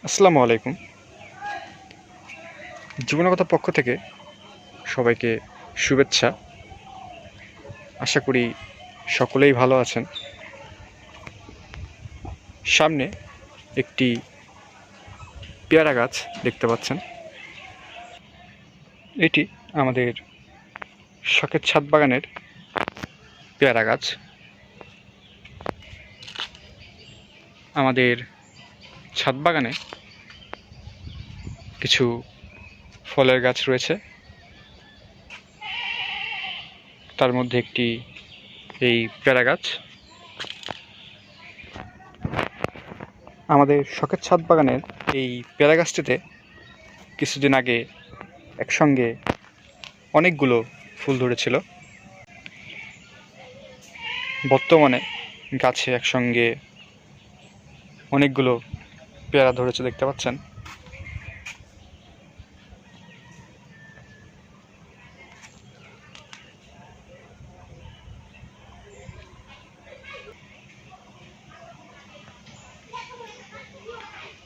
আসসালামু আলাইকুম। জীবনকথার পক্ষ থেকে সবাইকে শুভেচ্ছা। আশা করি সকলেই ভালো আছেন। সামনে একটি পেয়ারা গাছ দেখতে পাচ্ছেন। এটি আমাদের শখের ছাদ বাগানের পেয়ারা গাছ। আমাদের ছাদ বাগানে কিছু ফলের গাছ রয়েছে, তার মধ্যে একটি এই পেয়ারা গাছ। আমাদের শখের ছাদ বাগানের এই পেয়ারা গাছটিতে কিছুদিন আগে একসঙ্গে অনেকগুলো ফুল ধরেছিল। বর্তমানে গাছে একসঙ্গে অনেকগুলো পেয়ারা ধরেছে দেখতে পাচ্ছেন।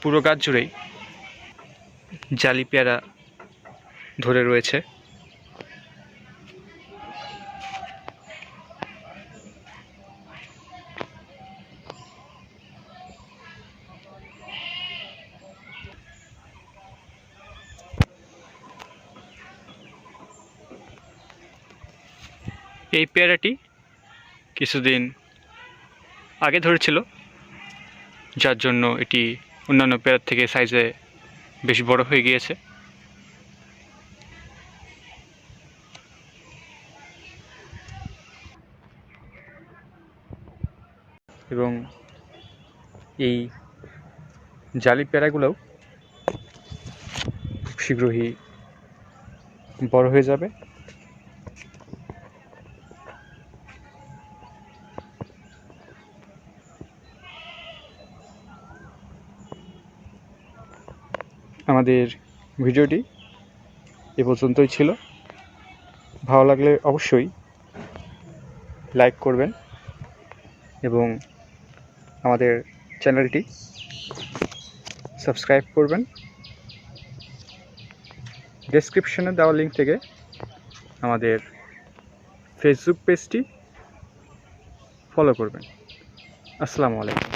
পুরো গাছ জুড়েই জালি পেয়ারা ধরে রয়েছে। এই পেয়ারাটি কিছুদিন আগে ধরেছিল, যার জন্য এটি অন্যান্য পেয়ারার থেকে সাইজে বেশ বড় হয়ে গিয়েছে। এবং এই জালি পেয়ারাগুলোও খুব শীঘ্রই বড় হয়ে যাবে। আমাদের ভিডিওটি এ পর্যন্তই ছিল। ভালো লাগলে অবশ্যই লাইক করবেন এবং আমাদের চ্যানেলটি সাবস্ক্রাইব করবেন। ডেসক্রিপশনে দেওয়া লিঙ্ক থেকে আমাদের ফেসবুক পেজটি ফলো করবেন। আসসালামু আলাইকুম।